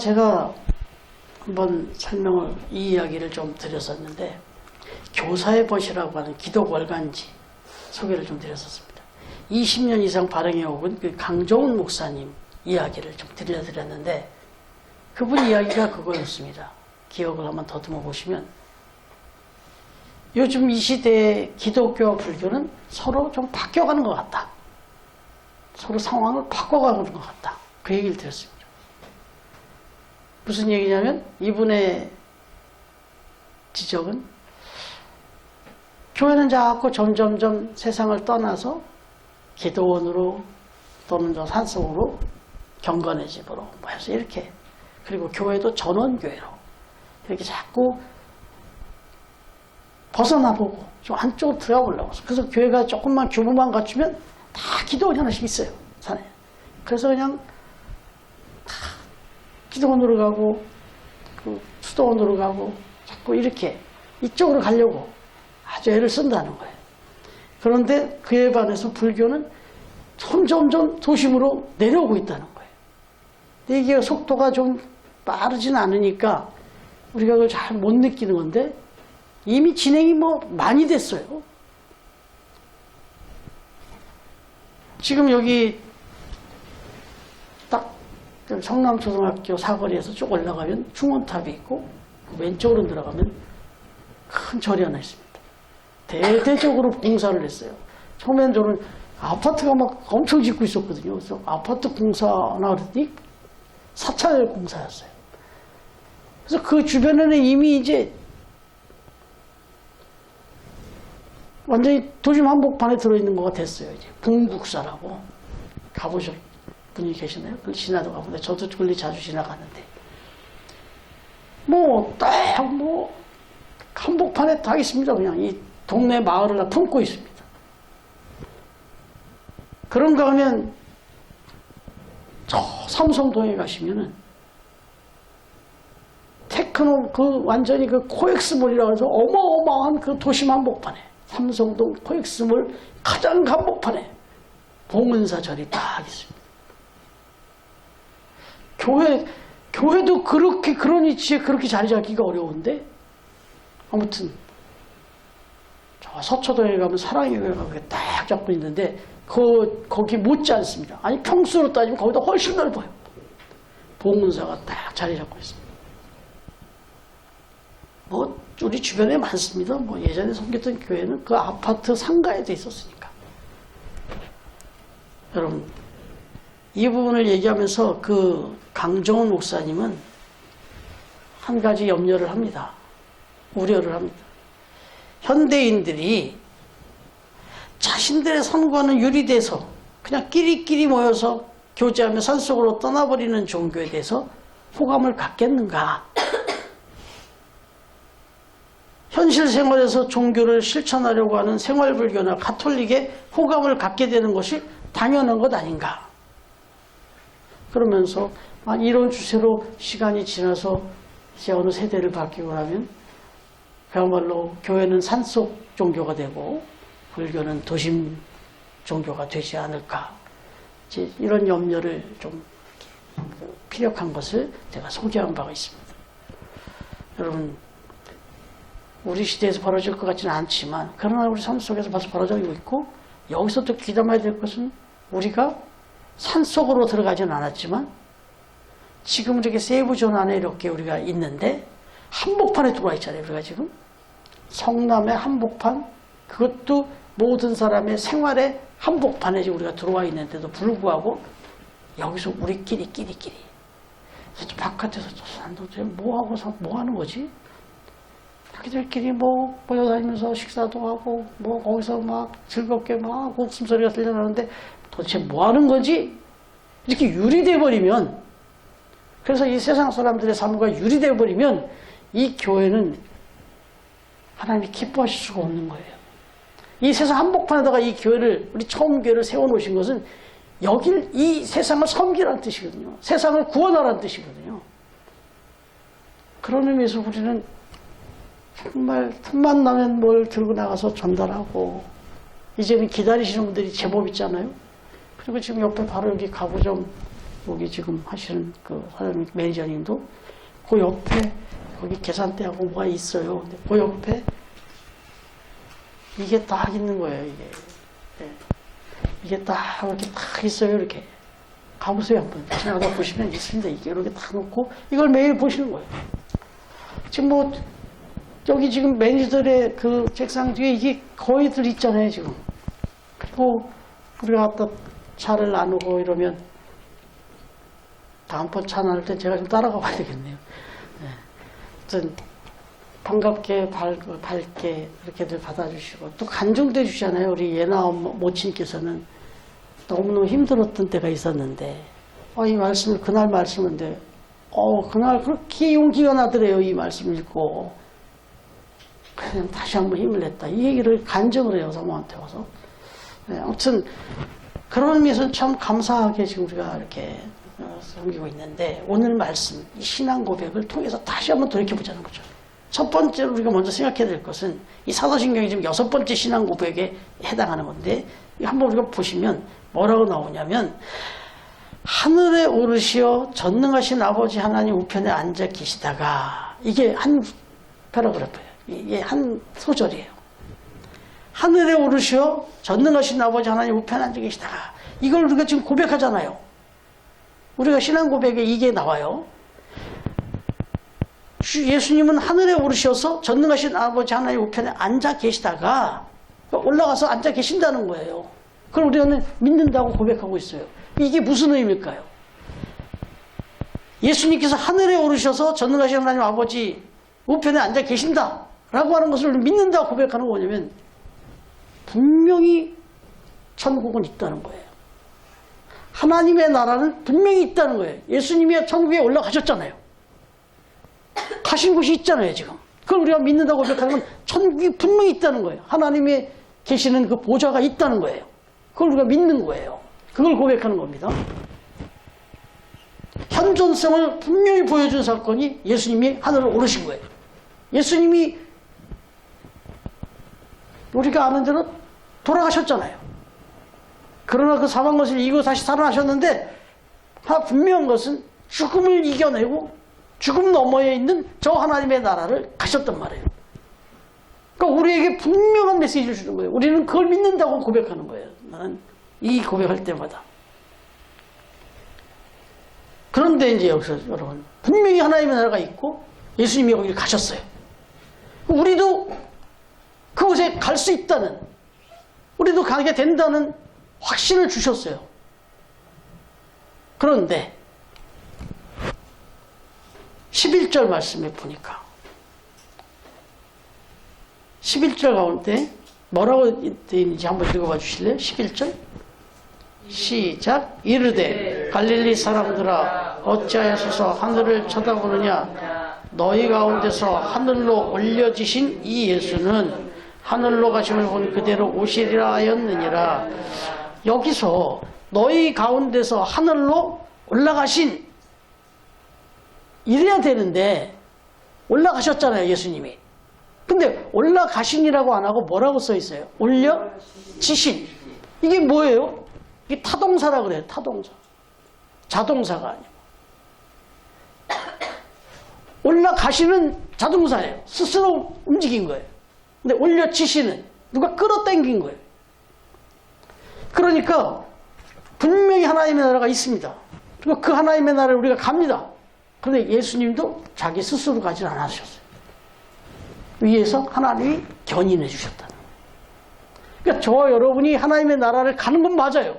제가 한번 이 이야기를 좀 드렸었는데 교사의 벗이라고 하는 기독 월간지 소개를 좀 드렸었습니다. 20년 이상 발행해 오은 그 강정훈 목사님 이야기를 좀 들려드렸는데 그분 이야기가 그거였습니다. 기억을 한번 더듬어 보시면 요즘 이 시대의 기독교와 불교는 서로 좀 바뀌어가는 것 같다. 서로 상황을 바꿔가는 것 같다. 그 얘기를 드렸습니다. 무슨 얘기냐면 이분의 지적은 교회는 자꾸 점점점 세상을 떠나서 기도원으로 또는 저 산속으로 경건의 집으로 뭐 해서 이렇게 그리고 교회도 전원교회로 이렇게 자꾸 벗어나보고 좀 안쪽으로 들어가 보려고 그래서 교회가 조금만 규모만 갖추면 다 기도원이 하나씩 있어요 산에. 그래서 그냥 기도원으로 가고 그 수도원으로 가고 자꾸 이렇게 이쪽으로 가려고 아주 애를 쓴다는 거예요. 그런데 그에 반해서 불교는 점점점 도심으로 내려오고 있다는 거예요. 근데 이게 속도가 좀 빠르진 않으니까 우리가 그걸 잘 못 느끼는 건데 이미 진행이 뭐 많이 됐어요. 지금 여기 딱 성남초등학교 사거리에서 쭉 올라가면 중원탑이 있고 왼쪽으로 들어가면 큰 절이 하나 있습니다. 대대적으로 공사를 했어요. 처음엔 저는 아파트가 막 엄청 짓고 있었거든요. 그래서 아파트 공사나 그랬더니 사찰 공사였어요. 그래서 그 주변에는 이미 이제 완전히 도심 한복판에 들어있는 거가 됐어요. 이제 봉국사라고 가보셨 분이 계시나요? 그 지나도 가보는데 저도 그리 자주 지나가는데 딱 한복판에 다 있습니다. 그냥 이 동네 마을을 다 품고 있습니다. 그런가 하면 저 삼성동에 가시면은 테크노 완전히 그 코엑스몰이라고 해서 어마어마한 그 도심 한복판에 삼성동 코엑스몰 가장 한복판에 봉은사 절이 딱 있습니다. 교회도 그런 위치에 그렇게 자리 잡기가 어려운데 아무튼 저 서초동에 가면 사랑의 교회가 딱 잡고 있는데 거기 못지 않습니다. 아니 평수로 따지면 거기다 훨씬 넓어요. 봉은사가 딱 자리 잡고 있습니다. 우리 주변에 많습니다. 예전에 섬겼던 교회는 그 아파트 상가에 돼 있었으니까. 여러분 이 부분을 얘기하면서 그 강정훈 목사님은 한 가지 염려를 합니다. 우려를 합니다. 현대인들이 자신들의 삶과는 유리돼서 그냥 끼리끼리 모여서 교제하며 산속으로 떠나버리는 종교에 대해서 호감을 갖겠는가? 현실 생활에서 종교를 실천하려고 하는 생활불교나 가톨릭에 호감을 갖게 되는 것이 당연한 것 아닌가? 그러면서 이런 추세로 시간이 지나서 이제 어느 세대를 바뀌고 나면 그야말로 교회는 산속 종교가 되고 불교는 도심 종교가 되지 않을까. 이제 이런 염려를 좀 피력한 것을 제가 소개한 바가 있습니다. 여러분 우리 시대에서 벌어질 것 같지는 않지만 그러나 우리 삶 속에서 벌써 벌어지고 있고 여기서 또 귀담아야 될 것은 우리가 산속으로 들어가지는 않았지만 지금 이렇게 세부존 안에 이렇게 우리가 있는데 한복판에 들어와 있잖아요. 우리가 지금 성남의 한복판 그것도 모든 사람의 생활의 한복판에 우리가 들어와 있는데도 불구하고 여기서 우리끼리 그래서 바깥에서 저 사람들 뭐 하는 거지? 자기들끼리 모여다니면서 식사도 하고 거기서 막 즐겁게 웃음소리가 들려나는데 도대체 뭐 하는 거지? 이렇게 유리돼 버리면 그래서 이 세상 사람들의 삶과 유리돼 버리면 이 교회는 하나님이 기뻐하실 수가 없는 거예요. 이 세상 한복판에다가 이 교회를 우리 처음 교회를 세워놓으신 것은 이 세상을 섬기라는 뜻이거든요. 세상을 구원하라는 뜻이거든요. 그런 의미에서 우리는 정말 틈만 나면 뭘 들고 나가서 전달하고 이제는 기다리시는 분들이 제법 있잖아요. 그리고 지금 옆에 바로 여기 가구점 여기 지금 하시는 그 사장님, 매니저님도 그 옆에 거기 계산대하고 뭐가 있어요. 근데 그 옆에 이게 딱 있는 거예요, 이게. 네. 이게 딱 이렇게 딱 있어요, 이렇게. 가보세요, 한번. 지나가 보시면 있습니다. 이게 이렇게 딱 놓고 이걸 매일 보시는 거예요. 지금 뭐, 여기 지금 매니저들의 그 책상 뒤에 이게 거의들 있잖아요, 지금. 그리고 우리가 갖다 차를 나누고 이러면 다음번 차 나눌 때 제가 좀 따라가 봐야 되겠네요. 네. 하여튼 반갑게 밝게 이렇게들 받아주시고 또 간증도 해주잖아요. 우리 예나 모친께서는 너무너무 힘들었던 때가 있었는데 이 말씀을 그날 말씀인데 그날 그렇게 용기가 나더래요. 이 말씀을 읽고 그냥 다시 한번 힘을 냈다. 이 얘기를 간증을 해요. 사모한테 와서. 네, 아무튼 그런 의미에서는 참 감사하게 지금 우리가 이렇게 섬기고 있는데 오늘 말씀 이 신앙 고백을 통해서 다시 한번 돌이켜보자는 거죠. 첫 번째로 우리가 먼저 생각해야 될 것은 이 사도신경이 지금 6번째 신앙 고백에 해당하는 건데 한번 우리가 보시면 뭐라고 나오냐면 하늘에 오르시어 전능하신 아버지 하나님 우편에 앉아 계시다가 이게 한 패러그래프예요. 이게 한 소절이에요. 하늘에 오르시어 전능하신 아버지 하나님 우편에 앉아 계시다가 이걸 우리가 지금 고백하잖아요. 우리가 신앙 고백에 이게 나와요. 예수님은 하늘에 오르셔서 전능하신 아버지 하나님 우편에 앉아 계시다가 올라가서 앉아 계신다는 거예요. 그걸 우리는 믿는다고 고백하고 있어요. 이게 무슨 의미일까요? 예수님께서 하늘에 오르셔서 전능하신 하나님 아버지 우편에 앉아 계신다라고 하는 것을 믿는다고 고백하는 거냐면 분명히 천국은 있다는 거예요. 하나님의 나라는 분명히 있다는 거예요. 예수님이 천국에 올라가셨잖아요. 가신 곳이 있잖아요, 지금. 그걸 우리가 믿는다고 고백하는 건 천국이 분명히 있다는 거예요. 하나님의 계시는 그 보좌가 있다는 거예요. 그걸 우리가 믿는 거예요. 그걸 고백하는 겁니다. 현존성을 분명히 보여준 사건이 예수님이 하늘을 오르신 거예요. 예수님이 우리가 아는 대로 돌아가셨잖아요. 그러나 그 사망 것을 이기고 다시 살아나셨는데 분명한 것은 죽음을 이겨내고 죽음 너머에 있는 저 하나님의 나라를 가셨단 말이에요. 그러니까 우리에게 분명한 메시지를 주는 거예요. 우리는 그걸 믿는다고 고백하는 거예요. 나는 이 고백할 때마다. 그런데 이제 여기서 여러분 분명히 하나님의 나라가 있고 예수님이 거기를 가셨어요. 우리도 그곳에 갈 수 있다는, 우리도 가게 된다는 확신을 주셨어요. 그런데 11절 말씀에 보니까 11절 가운데 뭐라고 되어 있는지 한번 읽어봐 주실래요? 11절 시작. 이르되 갈릴리 사람들아 어찌하여서 하늘을 쳐다보느냐 너희 가운데서 하늘로 올려지신 이 예수는 하늘로 가심을 본 그대로 오시리라 하였느니라. 여기서 너희 가운데서 하늘로 올라가신 이래야 되는데 올라가셨잖아요, 예수님이. 근데 올라가신이라고 안 하고 뭐라고 써 있어요? 올려지신. 이게 뭐예요? 이게 타동사라고 그래요. 타동사. 자동사가 아니고. 올라가시는 자동사예요. 스스로 움직인 거예요. 근데 올려치시는 누가 끌어당긴 거예요. 그러니까 분명히 하나님의 나라가 있습니다. 그리고 그 하나님의 나라를 우리가 갑니다. 그런데 예수님도 자기 스스로 가지 않으셨어요. 위에서 하나님이 견인해 주셨다는 거예요. 그러니까 저와 여러분이 하나님의 나라를 가는 건 맞아요.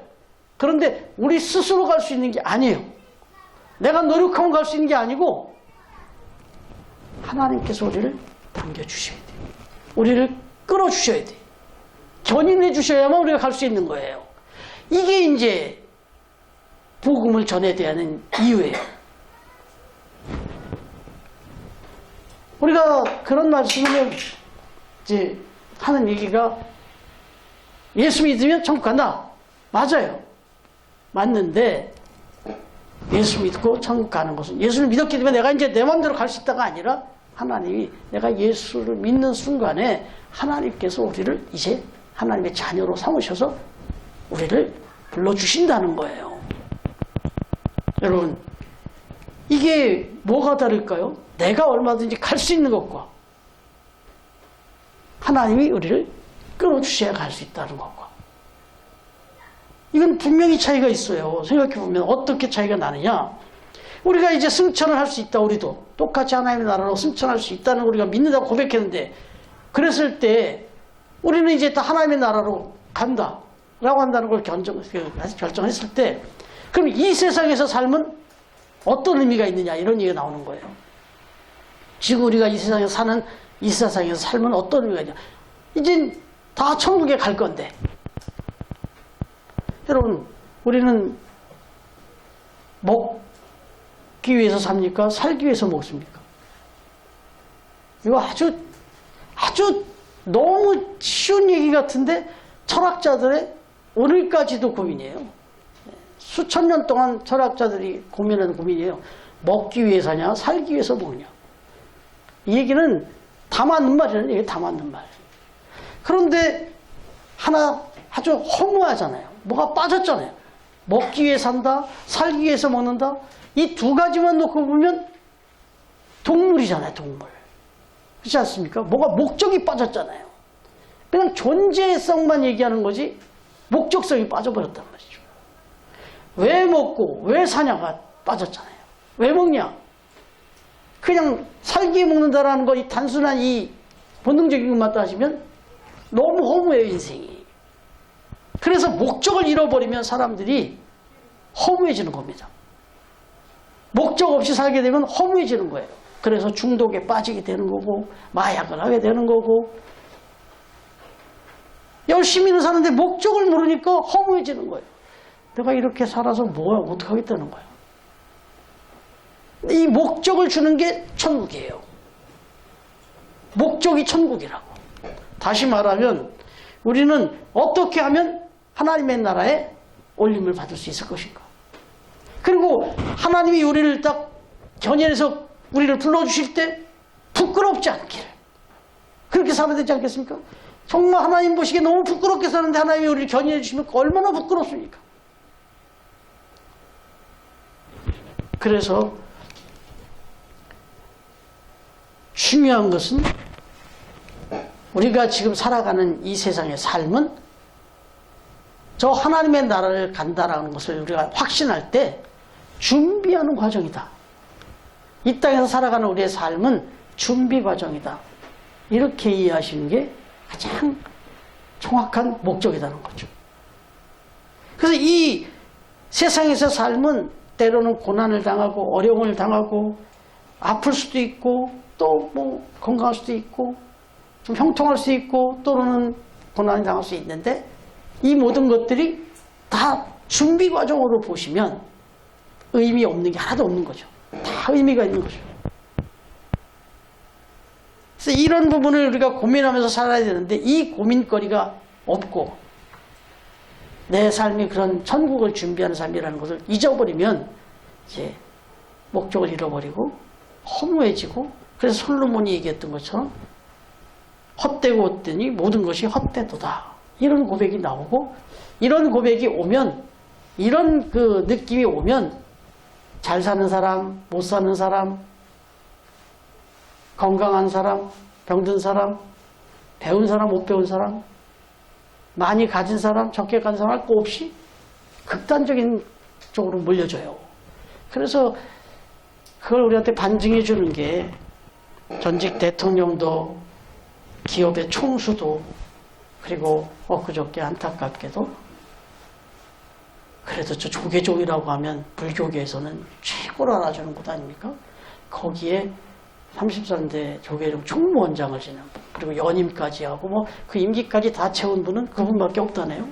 그런데 우리 스스로 갈 수 있는 게 아니에요. 내가 노력하면 갈 수 있는 게 아니고 하나님께서 우리를 당겨주셔야 돼요. 우리를 끌어주셔야 돼요. 견인해 주셔야만 우리가 갈 수 있는 거예요. 이게 이제 복음을 전해야 하는 이유예요. 우리가 그런 말씀을 이제 하는 얘기가 예수 믿으면 천국 간다. 맞아요. 맞는데 예수 믿고 천국 가는 것은 예수를 믿었기 때문에 내가 이제 내 마음대로 갈 수 있다가 아니라 하나님이 내가 예수를 믿는 순간에 하나님께서 우리를 이제 하나님의 자녀로 삼으셔서 우리를 불러주신다는 거예요. 여러분, 이게 뭐가 다를까요? 내가 얼마든지 갈 수 있는 것과 하나님이 우리를 끌어주셔야 갈 수 있다는 것과, 이건 분명히 차이가 있어요. 생각해보면 어떻게 차이가 나느냐. 우리가 이제 승천을 할 수 있다. 우리도 똑같이 하나님의 나라로 승천할 수 있다는 걸 우리가 믿는다고 고백했는데, 그랬을 때 우리는 이제 다 하나님의 나라로 간다 라고 한다는 걸 결정했을 때, 그럼 이 세상에서 삶은 어떤 의미가 있느냐, 이런 얘기가 나오는 거예요. 지금 우리가 이 세상에 사는 이 세상에서 삶은 어떤 의미가 있냐. 이제 다 천국에 갈 건데, 여러분, 우리는 먹기 위해서 삽니까? 살기 위해서 먹습니까? 이거 아주 너무 쉬운 얘기 같은데 철학자들의 오늘까지도 고민이에요. 수천 년 동안 철학자들이 고민하는 고민이에요. 먹기 위해서 사냐, 살기 위해서 먹냐. 이 얘기는 다 맞는 말이라는 얘기예요. 다 맞는 말. 그런데 하나 아주 허무하잖아요. 뭐가 빠졌잖아요. 먹기 위해 산다, 살기 위해서 먹는다. 이 두 가지만 놓고 보면 동물이잖아요. 동물. 그렇지 않습니까? 뭐가 목적이 빠졌잖아요. 그냥 존재성만 얘기하는 거지 목적성이 빠져버렸단 말이죠. 왜 먹고 왜 사냐가 빠졌잖아요. 왜 먹냐? 그냥 살기에 먹는다라는 거, 이 단순한 이 본능적인 것만 따지면 너무 허무해요, 인생이. 그래서 목적을 잃어버리면 사람들이 허무해지는 겁니다. 목적 없이 살게 되면 허무해지는 거예요. 그래서 중독에 빠지게 되는 거고, 마약을 하게 되는 거고, 열심히는 사는데 목적을 모르니까 허무해지는 거예요. 내가 이렇게 살아서 뭐야, 어떻게 하겠다는 거예요. 이 목적을 주는 게 천국이에요. 목적이 천국이라고. 다시 말하면 우리는 어떻게 하면 하나님의 나라에 올림을 받을 수 있을 것인가. 그리고 하나님이 우리를 딱 견인해서 우리를 불러주실 때 부끄럽지 않기를, 그렇게 살아야 되지 않겠습니까? 정말 하나님 보시기에 너무 부끄럽게 사는데 하나님이 우리를 견인해 주시면 얼마나 부끄럽습니까? 그래서 중요한 것은 우리가 지금 살아가는 이 세상의 삶은 저 하나님의 나라를 간다라는 것을 우리가 확신할 때 준비하는 과정이다. 이 땅에서 살아가는 우리의 삶은 준비 과정이다. 이렇게 이해하시는 게 가장 정확한 목적이라는 거죠. 그래서 이 세상에서 삶은 때로는 고난을 당하고 어려움을 당하고 아플 수도 있고 또 뭐 건강할 수도 있고 좀 형통할 수 있고 또는 고난을 당할 수 있는데, 이 모든 것들이 다 준비 과정으로 보시면 의미 없는 게 하나도 없는 거죠. 다 의미가 있는 거죠. 그래서 이런 부분을 우리가 고민하면서 살아야 되는데, 이 고민거리가 없고 내 삶이 그런 천국을 준비하는 삶이라는 것을 잊어버리면 이제 목적을 잃어버리고 허무해지고, 그래서 솔로몬이 얘기했던 것처럼 헛되고 헛되니 모든 것이 헛되도다, 이런 고백이 나오고, 이런 고백이 오면, 이런 그 느낌이 오면 잘 사는 사람, 못 사는 사람, 건강한 사람, 병든 사람, 배운 사람, 못 배운 사람, 많이 가진 사람, 적게 가진 사람 할 거 없이 극단적인 쪽으로 몰려져요. 그래서 그걸 우리한테 반증해 주는 게 전직 대통령도 기업의 총수도, 그리고 엊그저께 안타깝게도 그래도 저 조계종이라고 하면 불교계에서는 최고로 알아주는 곳 아닙니까? 거기에 33대 조계종 총무원장을 지낸 분, 그리고 연임까지 하고 뭐 그 임기까지 다 채운 분은 그분밖에 없다네요.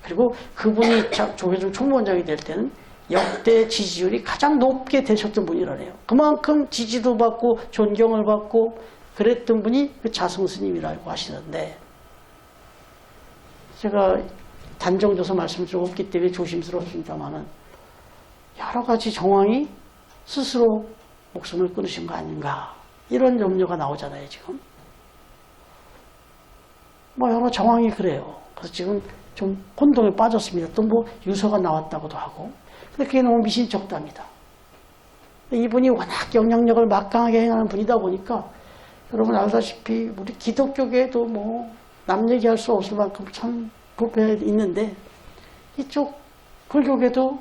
그리고 그분이 조계종 총무원장이 될 때는 역대 지지율이 가장 높게 되셨던 분이라네요. 그만큼 지지도 받고 존경을 받고 그랬던 분이 그 자성스님이라고 하시는데, 제가 단정져서 말씀을 좀 없기 때문에 조심스럽습니다만은 여러 가지 정황이 스스로 목숨을 끊으신 거 아닌가, 이런 염려가 나오잖아요. 지금 뭐 여러 정황이 그래요. 그래서 지금 좀 혼동에 빠졌습니다. 또 뭐 유서가 나왔다고도 하고. 근데 그게 너무 미신적답니다. 이분이 워낙 영향력을 막강하게 행하는 분이다 보니까 여러분 알다시피 우리 기독교계에도 뭐 남 얘기할 수 없을 만큼 참 부패 있는데 이쪽 불교계도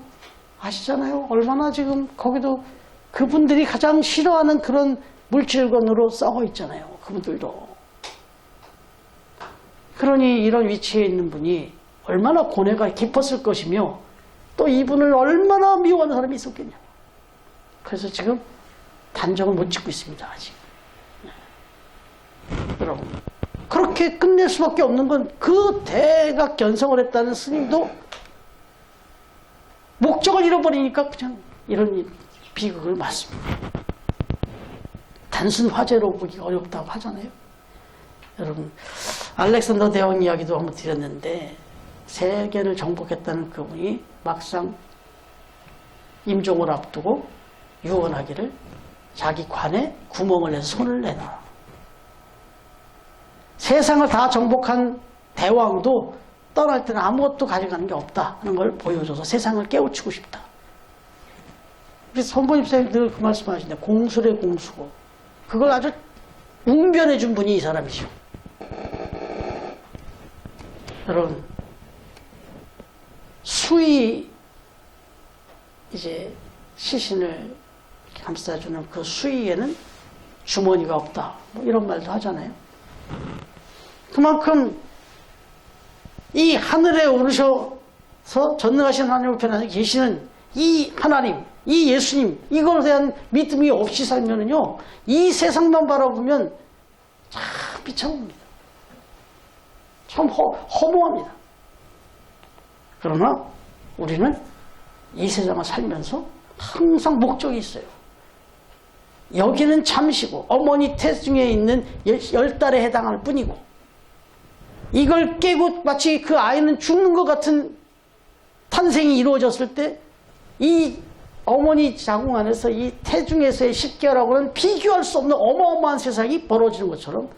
아시잖아요. 얼마나 지금 거기도 그분들이 가장 싫어하는 그런 물질건으로 싸워 있잖아요. 그분들도. 그러니 이런 위치에 있는 분이 얼마나 고뇌가 깊었을 것이며 또 이분을 얼마나 미워하는 사람이 있었겠냐. 그래서 지금 단정을 못 짓고 있습니다. 아직. 여러분 그렇게 끝낼 수밖에 없는 건 그 대가 견성을 했다는 스님도 목적을 잃어버리니까 그냥 이런 비극을 맞습니다. 단순 화제로 보기가 어렵다고 하잖아요. 여러분 알렉산더 대왕 이야기도 한번 드렸는데 세계를 정복했다는 그분이 막상 임종을 앞두고 유언하기를 자기 관에 구멍을 내서 손을 내놔라. 세상을 다 정복한 대왕도 떠날 때는 아무것도 가져가는 게 없다 하는 걸 보여줘서 세상을 깨우치고 싶다. 우리 선보님 선생님 늘 그 말씀하시는데 공술의 공수고 그걸 아주 웅변해 준 분이 이 사람이죠. 여러분 수의 이제 시신을 감싸주는 그 수의에는 주머니가 없다 뭐 이런 말도 하잖아요. 그만큼 이 하늘에 오르셔서 전능하신 하나님 편안에 계시는 이 하나님, 이 예수님, 이거에 대한 믿음이 없이 살면은요, 이 세상만 바라보면 참 비참합니다. 참 허무합니다. 그러나 우리는 이 세상을 살면서 항상 목적이 있어요. 여기는 잠시고 어머니 태중에 있는 10달에 해당할 뿐이고 이걸 깨고 마치 그 아이는 죽는 것 같은 탄생이 이루어졌을 때 이 어머니 자궁 안에서 이 태중에서의 10개월하고는 비교할 수 없는 어마어마한 세상이 벌어지는 것처럼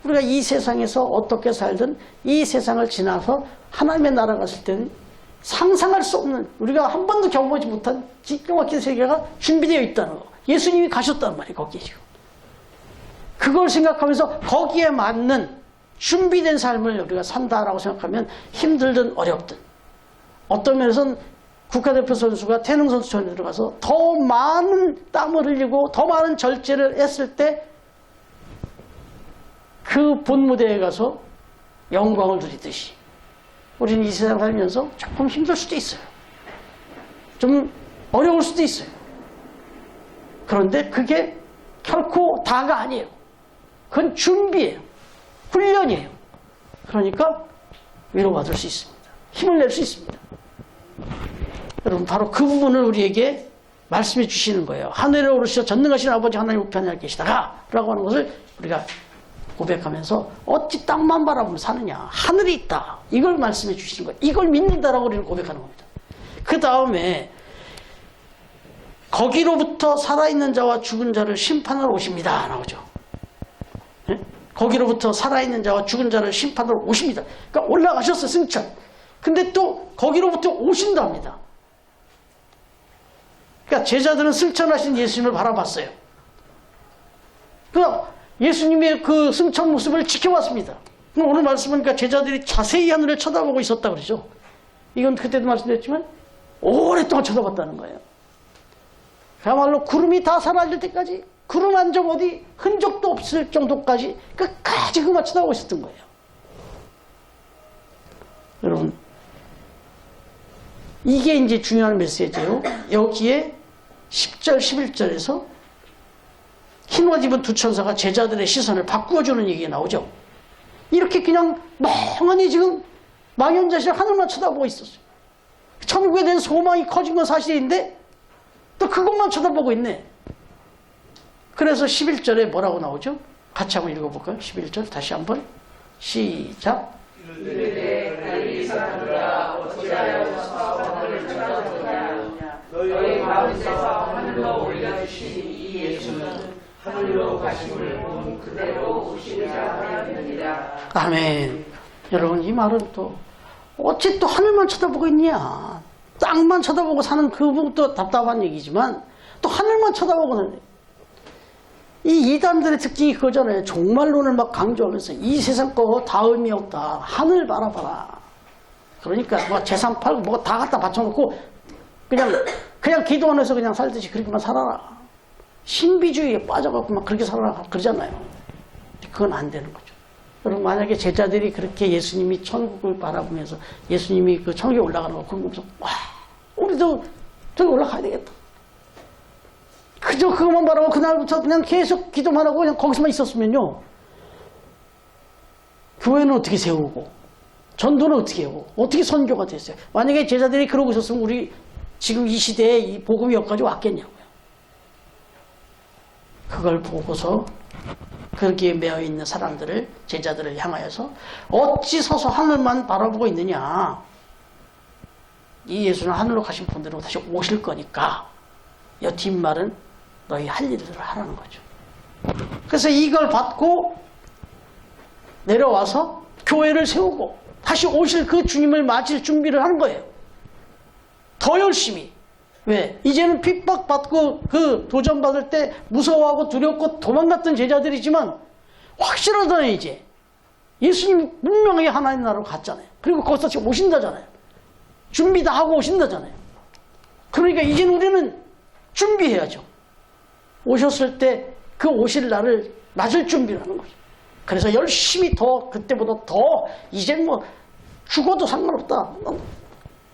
우리가 이 세상에서 어떻게 살든 이 세상을 지나서 하나님의 나라 갔을 때는 상상할 수 없는 우리가 한 번도 경험하지 못한 기가 막힌 세계가 준비되어 있다는 거. 예수님이 가셨단 말이에요. 거기에 지금. 그걸 생각하면서 거기에 맞는 준비된 삶을 우리가 산다라고 생각하면 힘들든 어렵든 어떤 면에서는 국가대표 선수가 태능 선수촌에 들어가서 더 많은 땀을 흘리고 더 많은 절제를 했을 때 그 본무대에 가서 영광을 누리듯이 우리는 이 세상 살면서 조금 힘들 수도 있어요. 좀 어려울 수도 있어요. 그런데 그게 결코 다가 아니에요. 그건 준비예요. 훈련이에요. 그러니까 위로받을 수 있습니다. 힘을 낼 수 있습니다. 여러분 바로 그 부분을 우리에게 말씀해 주시는 거예요. 하늘에 오르시어 전능하신 아버지 하나님 우편에 계시다가 라고 하는 것을 우리가 고백하면서 어찌 땅만 바라보면 사느냐. 하늘이 있다. 이걸 말씀해 주시는 거예요. 이걸 믿는다라고 우리는 고백하는 겁니다. 그 다음에 거기로부터 살아있는 자와 죽은 자를 심판하러 오십니다. 나오죠. 네? 거기로부터 살아있는 자와 죽은 자를 심판하러 오십니다. 그러니까 올라가셨어요. 승천. 근데 또 거기로부터 오신답니다. 그러니까 제자들은 승천하신 예수님을 바라봤어요. 그러니까 예수님의 그 승천 모습을 지켜봤습니다. 오늘 말씀하니까 제자들이 자세히 하늘을 쳐다보고 있었다 그러죠. 이건 그때도 말씀드렸지만 오랫동안 쳐다봤다는 거예요. 그야말로 구름이 다 사라질 때까지 구름 한 점 어디 흔적도 없을 정도까지 끝까지 그만 쳐다보고 있었던 거예요. 여러분 이게 이제 중요한 메시지예요. 여기에 10절 11절에서 흰 옷 입은 두 천사가 제자들의 시선을 바꾸어주는 얘기가 나오죠. 이렇게 그냥 멍하니 지금 망연자실 하늘만 쳐다보고 있었어요. 천국에 대한 소망이 커진 건 사실인데 또 그것만 쳐다보고 있네. 그래서 11절에 뭐라고 나오죠? 같이 한번 읽어볼까요? 11절 다시 한번 시작. 이르되 달리 사람들아 어찌하여 하늘을 쳐다보느냐. 너희 가운데서 하늘로 올려주신 이 예수는 하늘로 가심을 본 그대로 오시리라 하였느니라. 아멘. 여러분 이 말은 또 어찌 또 하늘만 쳐다보고 있냐. 땅만 쳐다보고 사는 그분도 답답한 얘기지만 또 하늘만 쳐다보고는 이 이단들의 특징이 그거잖아요. 종말론을 막 강조하면서 이 세상 거 다 의미 없다. 하늘 바라봐라. 그러니까 뭐 재산 팔고 뭐 다 갖다 바쳐놓고 그냥 기도 안 해서 그냥 살듯이 그렇게만 살아라. 신비주의에 빠져갖고 막 그렇게 살아라 그러잖아요. 그건 안 되는 거죠. 여러분 만약에 제자들이 그렇게 예수님이 천국을 바라보면서 예수님이 그 천국에 올라가는 거 그러면서 와 우리도 저기 올라가야 되겠다. 그저 그것만 바라고 그날부터 그냥 계속 기도만 하고 그냥 거기서만 있었으면요. 교회는 어떻게 세우고 전도는 어떻게 하고 어떻게 선교가 됐어요. 만약에 제자들이 그러고 있었으면 우리 지금 이 시대에 이 복음이 여기까지 왔겠냐고요. 그걸 보고서 거기에 매여있는 사람들을 제자들을 향하여서 어찌 서서 하늘만 바라보고 있느냐. 이 예수는 하늘로 가신 분들은 다시 오실 거니까 이 뒷말은 너희 할 일을 하라는 거죠. 그래서 이걸 받고 내려와서 교회를 세우고 다시 오실 그 주님을 맞을 준비를 하는 거예요. 더 열심히. 왜? 이제는 핍박받고 그 도전받을 때 무서워하고 두렵고 도망갔던 제자들이지만 확실하잖아요. 이제 예수님이 분명하게 하나님 나라로 갔잖아요. 그리고 거기서 지금 오신다잖아요. 준비 다 하고 오신다잖아요. 그러니까 이제는 우리는 준비해야죠. 오셨을 때 그 오실 날을 맞을 준비를 하는 거죠. 그래서 열심히 더 그때보다 더 이젠 뭐 죽어도 상관없다.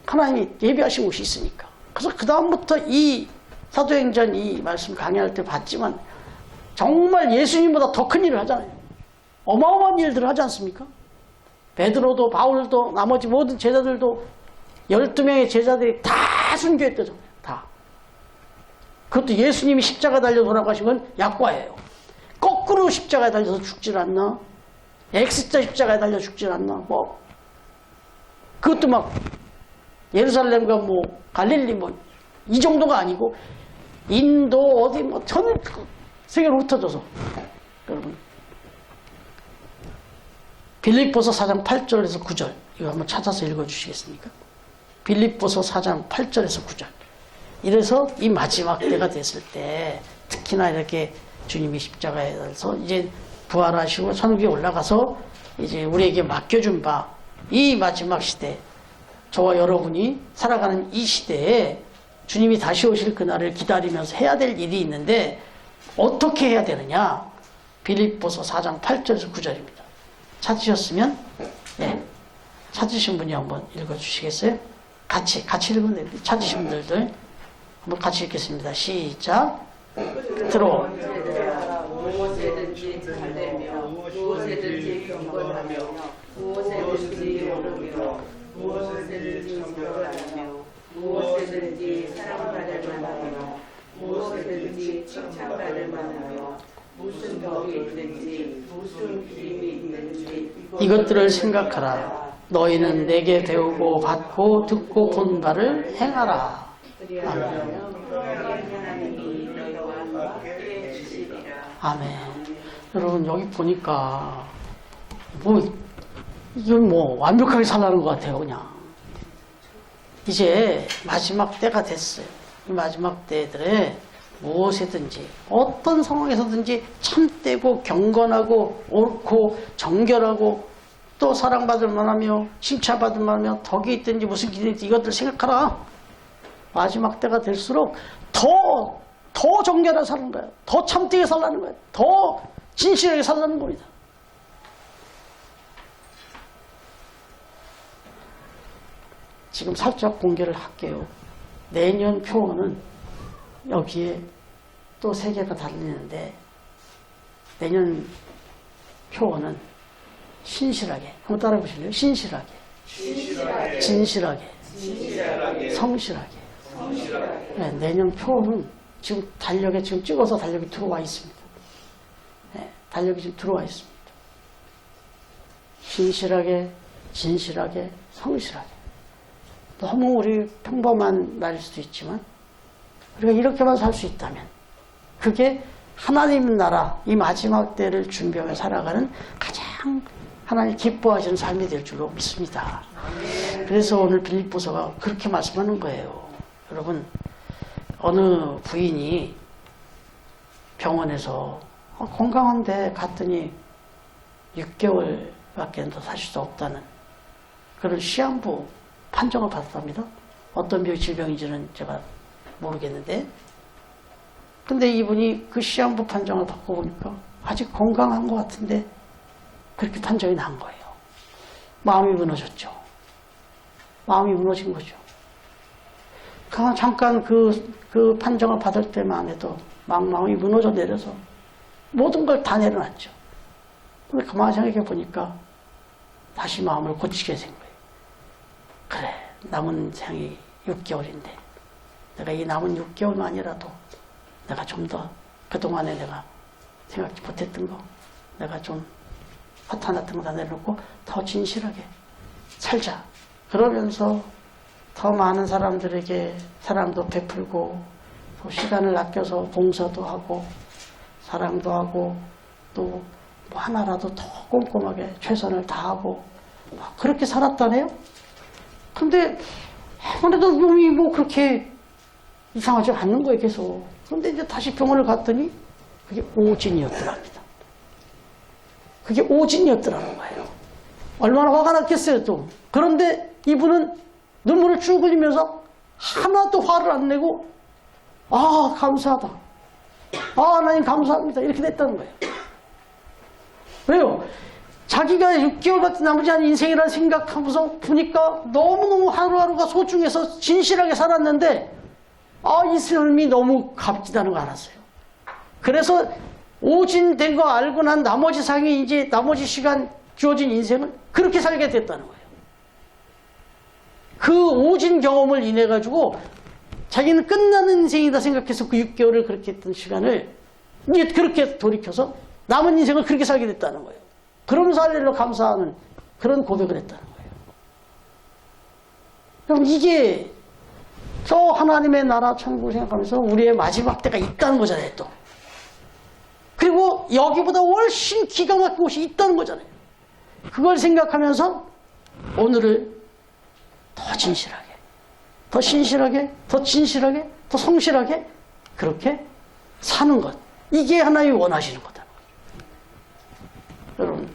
하나님이 예비하신 곳이 있으니까. 그래서 그 다음부터 이 사도행전 이 말씀 강의할 때 봤지만 정말 예수님보다 더 큰 일을 하잖아요. 어마어마한 일들을 하지 않습니까? 베드로도 바울도 나머지 모든 제자들도 12명의 제자들이 다 순교했다잖아요. 다. 그것도 예수님이 십자가 달려 돌아가신 건 약과예요. 거꾸로 십자가에 달려서 죽질 않나? X자 십자가에 달려 죽질 않나? 뭐 그것도 막 예루살렘과 뭐 갈릴리 뭐 이 정도가 아니고 인도 어디 뭐 전 세계로 흩어져서 여러분 빌립보서 4장 8절에서 9절 이거 한번 찾아서 읽어주시겠습니까? 빌립보서 4장 8절에서 9절. 이래서 이 마지막 때가 됐을 때 특히나 이렇게 주님이 십자가에 달려서 이제 부활하시고 천국에 올라가서 이제 우리에게 맡겨준 바 이 마지막 시대 저와 여러분이 살아가는 이 시대에 주님이 다시 오실 그날을 기다리면서 해야 될 일이 있는데 어떻게 해야 되느냐? 빌립보서 4장 8절에서 9절입니다. 찾으셨으면 네, 찾으신 분이 한번 읽어주시겠어요? 같이 읽으면 됩니다. 찾으신 분들들 한번 같이 읽겠습니다. 시작. 들어. 무엇이든지 달래며 무엇이든지 경건하며 무엇이든지 오르며 무엇이든지 경건하며 무엇이든지 사랑받을 만하며 무엇이든지 칭찬받을 만하며 무슨 덕이 있든지 무슨 기임이 있든지 이것들을 생각하라. 너희는 내게 배우고 받고 듣고 본 바를 행하라. 아멘. 아멘. 여러분 여기 보니까 뭐 이건 뭐 완벽하게 살라는 것 같아요. 그냥 이제 마지막 때가 됐어요. 이 마지막 때들에 무엇이든지 어떤 상황에서든지 참되고 경건하고 옳고 정결하고 또 사랑받을 만하며 칭찬받을 만하며 덕이 있든지 무슨 길이 있든지 이것들 생각하라. 마지막 때가 될수록 더 정결하게 사는 거예요. 더 참되게 살라는 거예요. 더 진실하게 살라는 겁니다. 지금 살짝 공개를 할게요. 내년 표어는 여기에 또 3개가 달리는데 내년 표어는 신실하게 한번 따라해 보실래요? 신실하게, 진실하게, 성실하게. 네, 내년 표어는 지금 달력에 지금 찍어서 달력이 들어와 있습니다. 네, 달력이 지금 들어와 있습니다. 신실하게, 진실하게, 성실하게. 너무 우리 평범한 날일 수도 있지만 우리가 이렇게만 살 수 있다면 그게 하나님 나라 이 마지막 때를 준비하며 살아가는 가장 하나님 기뻐하시는 삶이 될 줄로 믿습니다. 그래서 오늘 빌립보서가 그렇게 말씀하는 거예요. 여러분, 어느 부인이 병원에서 건강한데 갔더니 6개월밖에 더 사실 수 없다는 그런 시한부 판정을 받았답니다. 어떤 질병인지는 제가 모르겠는데, 근데 이분이 그 시한부 판정을 받고 보니까 아직 건강한 것 같은데 그렇게 판정이 난 거예요. 마음이 무너졌죠. 마음이 무너진 거죠. 잠깐 그 판정을 받을 때만 해도 마음이 무너져 내려서 모든 걸 다 내려놨죠. 근데 가만히 생각해 보니까 다시 마음을 고치게 된 거예요. 그래, 남은 생이 6개월인데 내가 이 남은 6개월만이라도 내가 좀 더 그동안에 내가 생각지 못했던 거, 내가 좀 허탄했던 거 다 내려놓고 더 진실하게 살자. 그러면서 더 많은 사람들에게 사랑도 베풀고 또 시간을 아껴서 봉사도 하고 사랑도 하고 또 뭐 하나라도 더 꼼꼼하게 최선을 다하고 그렇게 살았다네요. 근데 아무래도 몸이 뭐 그렇게 이상하지 않는 거예요, 계속. 근데 이제 다시 병원을 갔더니 그게 오진이었더랍니다. 그게 오진이었더라는 거예요. 얼마나 화가 났겠어요, 또. 그런데 이분은 눈물을 쭉 흘리면서 하나도 화를 안 내고, 아, 감사하다. 아, 하나님 감사합니다. 이렇게 됐다는 거예요. 왜요? 자기가 6개월밖에 남지 않은 인생이라는 생각하면서 보니까 너무너무 하루하루가 소중해서 진실하게 살았는데, 아, 이 삶이 너무 값지다는 거 알았어요. 그래서 오진된 거 알고 난 나머지 상이 이제 나머지 시간 주어진 인생을 그렇게 살게 됐다는 거예요. 그 오진 경험을 인해 가지고 자기는 끝나는 인생이다 생각해서 그 6개월을 그렇게 했던 시간을 이제 그렇게 돌이켜서 남은 인생을 그렇게 살게 됐다는 거예요. 그러면서 할렐루야 감사하는 그런 고백을 했다는 거예요. 그럼 이게 저 하나님의 나라 천국을 생각하면서 우리의 마지막 때가 있다는 거잖아요, 또. 그리고 여기보다 훨씬 기가 막힌 곳이 있다는 거잖아요. 그걸 생각하면서 오늘을 더 진실하게, 더 신실하게, 더 진실하게, 더 성실하게 그렇게 사는 것. 이게 하나님이 원하시는 거다. 여러분,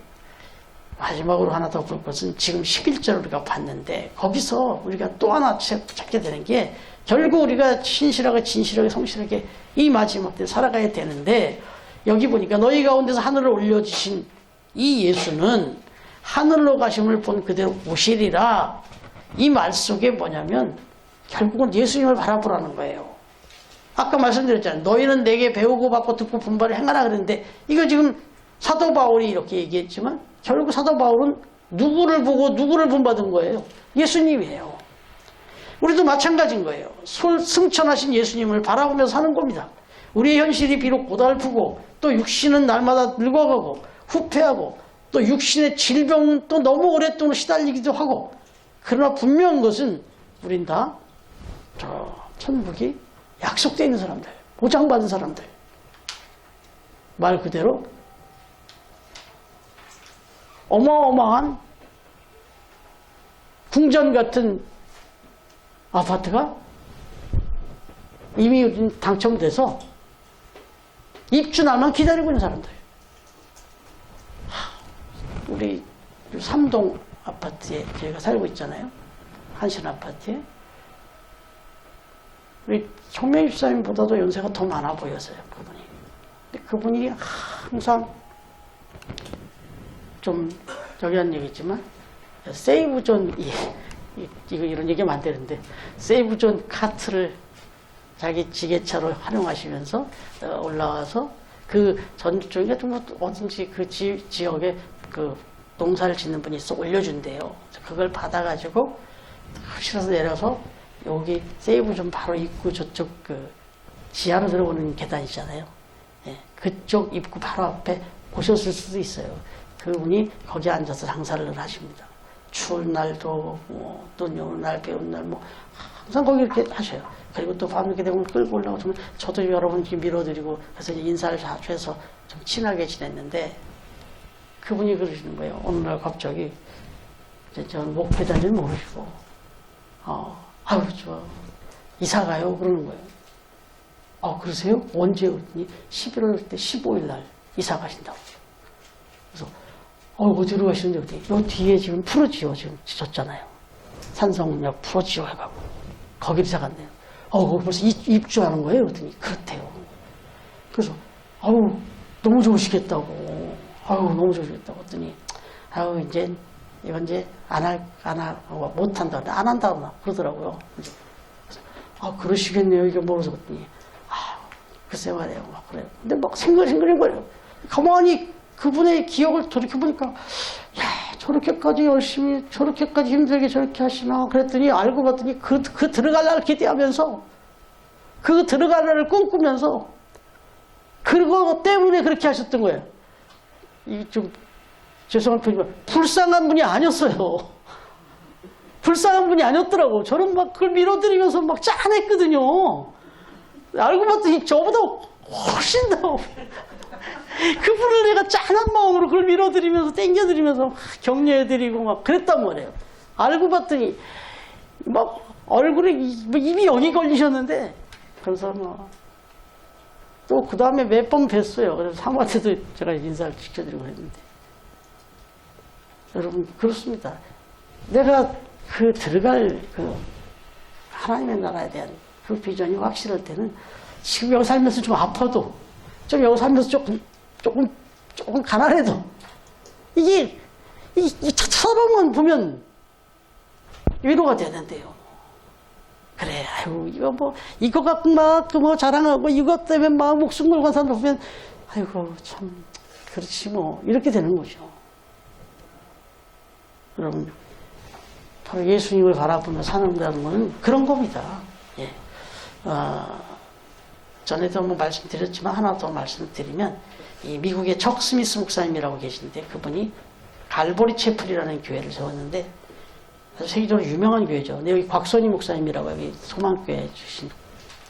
마지막으로 하나 더 볼 것은 지금 11절 우리가 봤는데 거기서 우리가 또 하나 찾게 되는 게 결국 우리가 신실하게 진실하게 성실하게 이 마지막 때 살아가야 되는데 여기 보니까 너희 가운데서 하늘을 올려주신 이 예수는 하늘로 가심을 본 그대로 오시리라. 이 말 속에 뭐냐면 결국은 예수님을 바라보라는 거예요. 아까 말씀드렸잖아요. 너희는 내게 배우고 받고 듣고 분발을 행하라 그랬는데 이거 지금 사도 바울이 이렇게 얘기했지만 결국 사도 바울은 누구를 보고 누구를 본받은 거예요? 예수님이에요. 우리도 마찬가지인 거예요. 승천하신 예수님을 바라보면서 사는 겁니다. 우리의 현실이 비록 고달프고 또 육신은 날마다 늙어가고 후퇴하고 또 육신의 질병은 또 너무 오랫동안 시달리기도 하고 그러나 분명한 것은 우린 다 저 천국이 약속되어 있는 사람들, 보장받은 사람들. 말 그대로 어마어마한 궁전 같은 아파트가 이미 당첨돼서 입주 날만 기다리고 있는 사람들. 우리 삼동 아파트에 저희가 살고 있잖아요. 한신 아파트에. 우리 총명 집사님보다도 연세가 더 많아 보였어요, 그분이. 근데 그분이 항상 좀 저기 한 얘기지만 세이브존 이런 얘기하면 안 되는데 세이브존 카트를 자기 지게차로 활용하시면서 올라와서 그 전쪽에 좀 어딘지 그 지역에 그 농사를 짓는 분이 쏙 올려준대요. 그걸 받아가지고 실어서 내려서 여기 세이브존 바로 입구 저쪽 그 지하로 들어오는 계단이잖아요. 예, 그쪽 입구 바로 앞에 보셨을 수도 있어요. 그분이 거기 앉아서 장사를 하십니다. 추운 날도 눈이 오는 날, 비 오는 날 항상 거기 이렇게 하셔요. 그리고 또 밤 이렇게 되면 끌고 올라오시면 저도 여러분 이렇게 밀어드리고 그래서 인사를 자주 해서 좀 친하게 지냈는데 그분이 그러시는 거예요. 어느 날 갑자기 이제 전 목회자를 모르시고 아유 저 이사 가요 그러는 거예요. 그러세요? 언제? 그랬더니 11월 때 15일 날 이사 가신다고. 그래서 어디로 가시는데 그랬더니 요 뒤에 지금 푸르지오 지금 지었잖아요. 산성역 푸르지오 해가고 거기 이사 갔네요. 거기 벌써 입주하는 거예요? 그랬더니 그렇대요. 그래서 너무 좋으시겠다고. 너무 좋으시겠다고 했더니 이제 이건 이제 못한다. 안 한다고 그러더라고요. 그래서, 그러시겠네요. 이게 뭐라서 그랬더니 글쎄 말이에요. 막 그래요. 근데 막 생글생글해버려요. 가만히 그분의 기억을 돌이켜보니까, 저렇게까지 열심히, 저렇게까지 힘들게 저렇게 하시나. 그랬더니 알고 봤더니 그 들어갈 날 기대하면서, 그 들어갈 날을 꿈꾸면서, 그거 때문에 그렇게 하셨던 거예요. 이 좀, 죄송한 표현이지만, 불쌍한 분이 아니었어요. 불쌍한 분이 아니었더라고. 저는 막 그걸 밀어드리면서 막 짠했거든요. 알고 봤더니 저보다 훨씬 더 그분을 내가 짠한 마음으로 그걸 밀어드리면서 땡겨드리면서 격려해드리고 막 그랬단 말이에요. 알고 봤더니 막 얼굴에 입이 여기 걸리셨는데 그래서 또 그 다음에 몇 번 뵀어요. 그래서 사모한테도 제가 인사를 시켜드리고 했는데 여러분 그렇습니다. 내가 들어갈 하나님의 나라에 대한 그 비전이 확실할 때는 지금 여기 살면서 좀 아파도 좀 여기 살면서 조금 가난해도 이게 쳐다보면 보면 위로가 되는데요. 그래, 이거 갖고 막 자랑하고 이것 때문에 막 목숨 걸고 사는 거 보면 참 그렇지 이렇게 되는 거죠. 여러분 바로 예수님을 바라보며 사는다는 것은 그런 겁니다. 예. 전에도 한번 말씀드렸지만 하나 더 말씀드리면 이 미국의 척 스미스 목사님이라고 계신데 그분이 갈보리 채플이라는 교회를 세웠는데 세계적으로 유명한 교회죠. 근데 여기 곽선희 목사님이라고 여기 소망교회 주신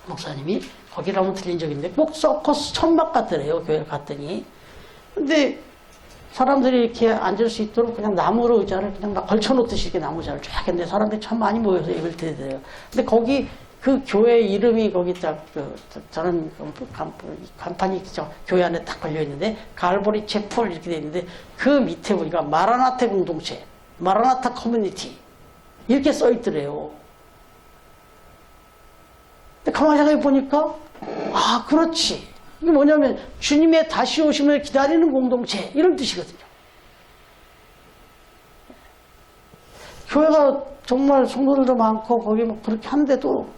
목사님이 거기를 한번 들린 적이 있는데 꼭 서커스 천막 같더래요. 교회를 갔더니. 근데 사람들이 이렇게 앉을 수 있도록 그냥 나무로 의자를 그냥 막 걸쳐놓듯이 이렇게 나무 의자를 쫙 했는데 사람들이 참 많이 모여서 예배를 드리더래요. 근데 거기 그 교회 이름이 거기 딱 저는 간판이 교회 안에 딱 걸려 있는데 갈보리 채플 이렇게 돼 있는데 그 밑에 보니까 마라나타 공동체, 마라나타 커뮤니티 이렇게 써 있더래요. 근데 가만히 생각해 보니까 그렇지. 이게 뭐냐면 주님의 다시 오심을 기다리는 공동체 이런 뜻이거든요. 교회가 정말 성도들도 많고 거기 그렇게 하는데도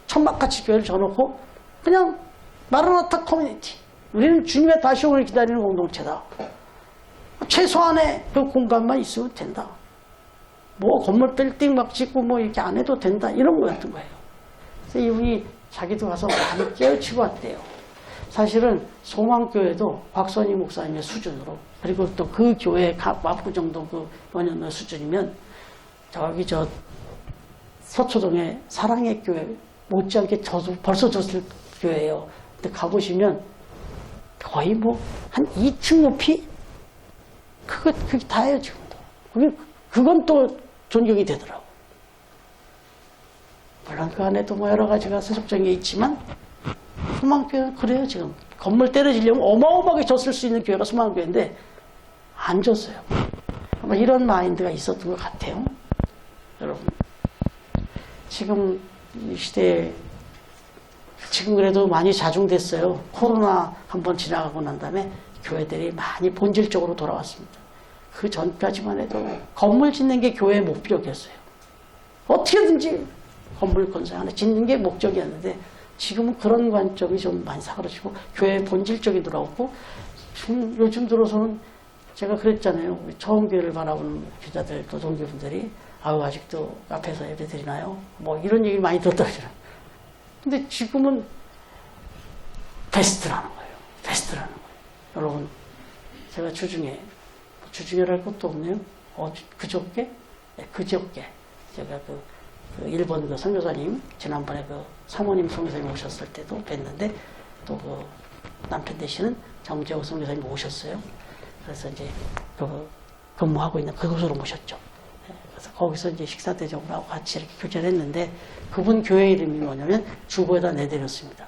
천막같이 교회를 져놓고 그냥 마라나타 커뮤니티 우리는 주님의 다시 오심을 기다리는 공동체다. 최소한의 그 공간만 있으면 된다. 건물 빌딩 막 짓고 이렇게 안 해도 된다 이런 거였던 거예요. 그래서 이분이 자기도 가서 많이 깨우치고 왔대요. 사실은 소망교회도 곽선희 목사님의 수준으로 그리고 또 그 교회 마부 정도 그 원년의 수준이면 저기 서초동의 사랑의 교회 못지않게 벌써 졌을 교회예요. 근데 가보시면 거의 한 2층 높이 그게 다예요 지금도. 그건 또 존경이 되더라고. 물론 그 안에도 여러 가지가 세속적인 게 있지만 소망교회는 그래요 지금. 건물 때려지려면 어마어마하게 졌을 수 있는 교회가 소망교회인데 안 졌어요. 아마 이런 마인드가 있었던 것 같아요. 여러분 지금 이 시대에 지금 그래도 많이 자중됐어요. 코로나 한번 지나가고 난 다음에 교회들이 많이 본질적으로 돌아왔습니다. 그 전까지만 해도 건물 짓는 게 교회의 목적이었어요. 어떻게든지 건물 건설 하나 짓는 게 목적이었는데 지금은 그런 관점이 좀 많이 사그러지고 교회의 본질적이 돌아오고 요즘 들어서는 제가 그랬잖아요. 우리 처음 교회를 바라보는 기자들 또 동교분들이 아직도 앞에서 예배 드리나요? 이런 얘기를 많이 들었다고 하잖아요. 근데 지금은 베스트라는 거예요. 베스트라는 거예요. 여러분 제가 주중에랄 것도 없네요. 그저께 제가 그 일본 그 선교사님 지난번에 그 사모님 선교사님 오셨을 때도 뵀는데 또 그 남편 되시는 정재호 선교사님 오셨어요. 그래서 이제 근무하고 있는 그곳으로 모셨죠. 그래서 거기서 이제 식사 대접을 하고 같이 이렇게 교제를 했는데 그분 교회 이름이 뭐냐면 주보에다 내드렸습니다.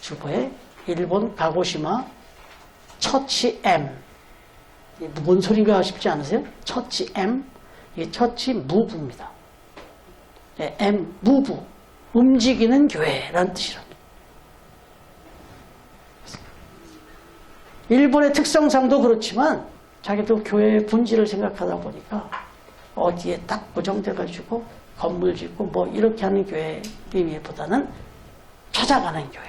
주보에 일본 가고시마 처치 M. 뭔 소리가 싶지 않으세요? 처치 M. 이게 처치 무부입니다. M, 무부. 움직이는 교회라는 뜻이랍니다. 일본의 특성상도 그렇지만 자기도 교회의 본질을 생각하다 보니까 어디에 딱 고정돼가지고 건물 짓고 뭐 이렇게 하는 교회 의미보다는 찾아가는 교회,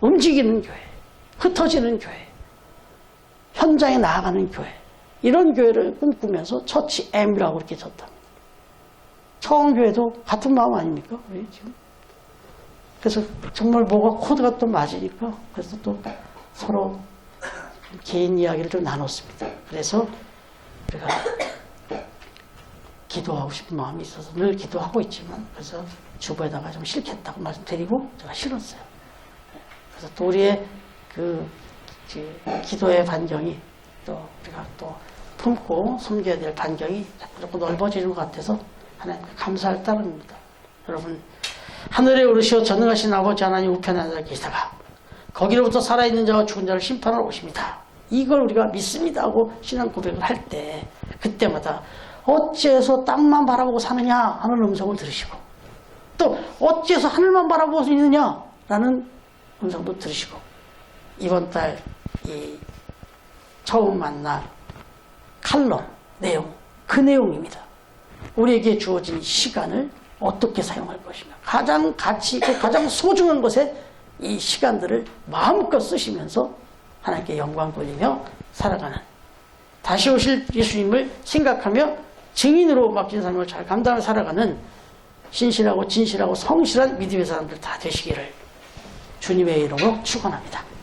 움직이는 교회, 흩어지는 교회, 현장에 나아가는 교회, 이런 교회를 꿈꾸면서 처치 M이라고 이렇게 졌다. 청교회도 같은 마음 아닙니까? 우리 지금. 그래서 정말 뭐가 코드가 또 맞으니까 그래서 또 서로 개인 이야기를 좀 나눴습니다. 그래서 우리가 기도하고 싶은 마음이 있어서 늘 기도하고 있지만 그래서 주부에다가 좀 싫겠다고 말씀드리고 제가 싫었어요. 그래서 또 우리의 기도의 반경이 또 우리가 또 품고 섬겨야 될 반경이 자꾸 넓어지는 것 같아서 하나님께 감사할 따름입니다. 여러분, 하늘에 오르시어 전능하신 아버지 하나님 우편에 앉아 계시다가 거기로부터 살아있는 자와 죽은 자를 심판하러 오십니다. 이걸 우리가 믿습니다 하고 신앙 고백을 할 때 그때마다 어째서 땅만 바라보고 사느냐 하는 음성을 들으시고 또 어째서 하늘만 바라보고 있느냐 라는 음성도 들으시고 이번 달 이 처음 만날 칼럼 내용 그 내용입니다. 우리에게 주어진 시간을 어떻게 사용할 것이며 가장 가치 있고 가장 소중한 것에 이 시간들을 마음껏 쓰시면서 하나님께 영광 돌리며 살아가는 다시 오실 예수님을 생각하며 증인으로 맡긴 삶을 잘 감당하며 살아가는 신실하고 진실하고 성실한 믿음의 사람들 다 되시기를 주님의 이름으로 축원합니다.